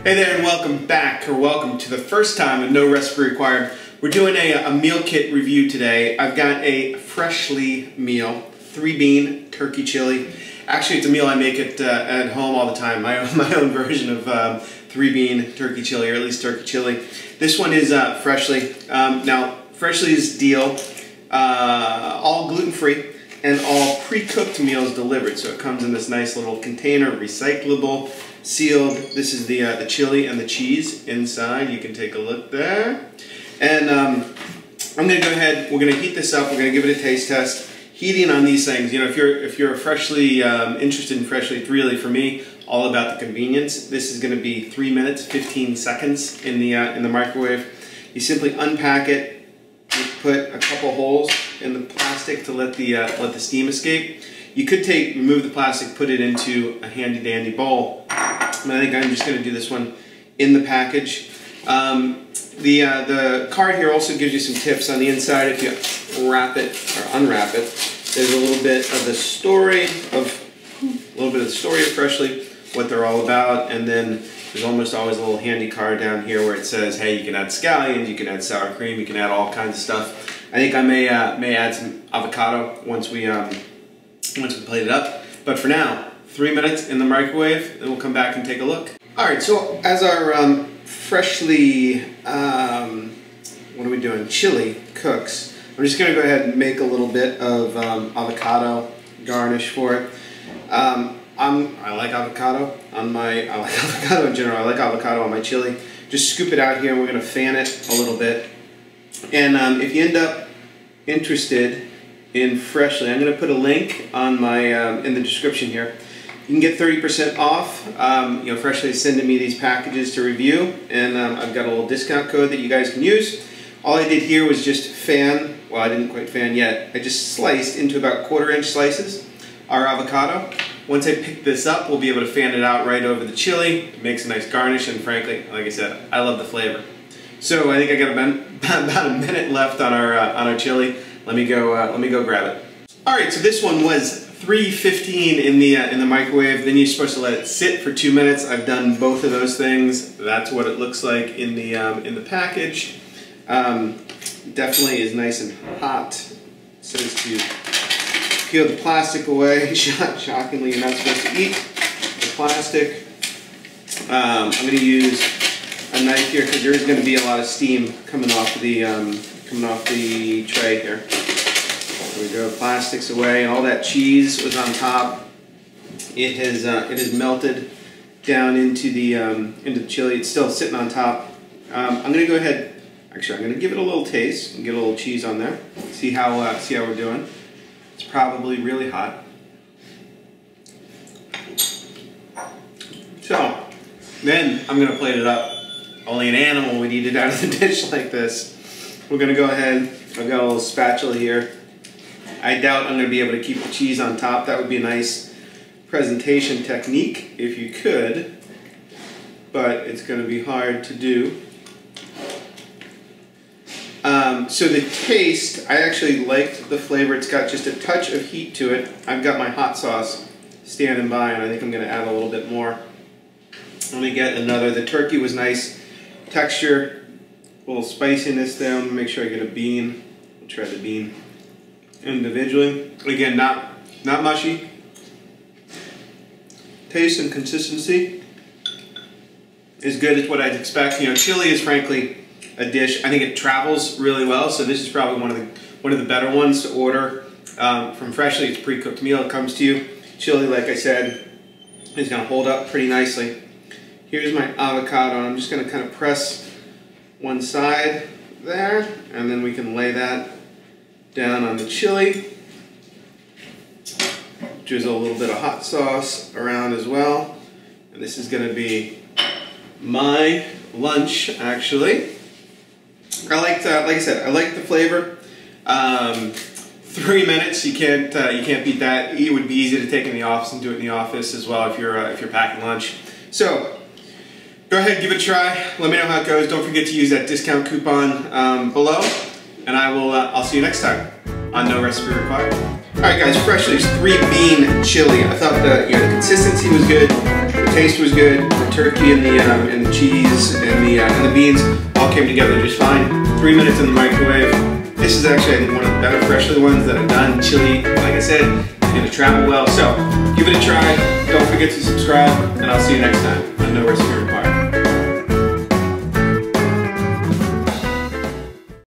Hey there and welcome back, or welcome to the first time of No Recipe Required. We're doing a meal kit review today. I've got a Freshly meal, 3-bean turkey chili. Actually, it's a meal I make at home all the time, my own version of 3-bean turkey chili, or at least turkey chili. This one is Freshly. Now, Freshly's deal, all gluten-free and all pre-cooked meals delivered. So it comes in this nice little container, recyclable, sealed. This is the chili and the cheese inside. You can take a look there. And I'm going to go ahead, we're going to heat this up, we're going to give it a taste test. Heating on these things, you know, if you're Freshly interested in Freshly, it's really, for me, all about the convenience. This is going to be 3 minutes, 15 seconds in the microwave. You simply unpack it, you put a couple holes in the plastic to let the steam escape. You could remove the plastic, put it into a handy dandy bowl. And I think I'm just going to do this one in the package. The card here also gives you some tips on the inside. If you wrap it or unwrap it, there's a little bit of the story of Freshly, what they're all about, and then there's almost always a little handy card down here where it says, hey, you can add scallions, you can add sour cream, you can add all kinds of stuff. I think I may add some avocado once we plate it up. But for now, 3 minutes in the microwave, and we'll come back and take a look. All right, so as our Freshly, what are we doing? Chili cooks. I'm just going to go ahead and make a little bit of avocado garnish for it. I like avocado on my. I like avocado in general. I like avocado on my chili. Just scoop it out here, and we're going to fan it a little bit. And if you end up interested in Freshly, I'm going to put a link on my in the description here. You can get 30% off. You know, Freshly is sending me these packages to review, and I've got a little discount code that you guys can use. All I did here was just fan, well, I didn't quite fan yet. I just sliced into about 1/4-inch slices our avocado. Once I pick this up, we'll be able to fan it out right over the chili. It makes a nice garnish, and frankly, like I said, I love the flavor. So I think I got about a minute left on our chili. Let me go grab it. All right, so this one was 3:15 in the microwave. Then you're supposed to let it sit for 2 minutes. I've done both of those things. That's what it looks like in the package. Definitely is nice and hot. It says to peel the plastic away. Shockingly, you're not supposed to eat the plastic. I'm going to use a knife here because there is going to be a lot of steam coming off the tray here. There we go. Plastic's away, and all that cheese was on top. It has melted down into the chili. It's still sitting on top. I'm going to go ahead. Actually, I'm going to give it a little taste and get a little cheese on there. See how we're doing. It's probably really hot. So then I'm going to plate it up. Only an animal would eat it out of the dish like this. We're going to go ahead. I've got a little spatula here. I doubt I'm going to be able to keep the cheese on top. That would be a nice presentation technique if you could, but it's going to be hard to do. So the taste, I actually liked the flavor. It's got just a touch of heat to it. I've got my hot sauce standing by, and I think I'm going to add a little bit more. Let me get another. The turkey was nice texture, a little spiciness there. Let me make sure I get a bean. I'll try the bean individually. Again, not mushy. Taste and consistency is good. It's what I'd expect. You know, chili is frankly a dish. I think it travels really well. So this is probably one of the better ones to order from Freshly. It's a pre-cooked meal. It comes to you. Chili, like I said, is going to hold up pretty nicely. Here's my avocado. I'm just going to kind of press one side there, and then we can lay that down on the chili. Drizzle a little bit of hot sauce around as well. And this is going to be my lunch, actually. Like I said, I like the flavor. 3 minutes, you can't beat that. It would be easy to take in the office and do it in the office as well if you're packing lunch. So go ahead, give it a try. Let me know how it goes. Don't forget to use that discount coupon below, and I'll see you next time on No Recipe Required. Alright guys, Freshly's 3-bean chili. I thought the consistency was good. The taste was good. The turkey and the cheese and the beans all came together just fine. 3 minutes in the microwave. This is actually, I think, one of the better freshly ones that I've done. Chili, like I said, is going to travel well. So give it a try. Don't forget to subscribe, and I'll see you next time on No Recipe Required.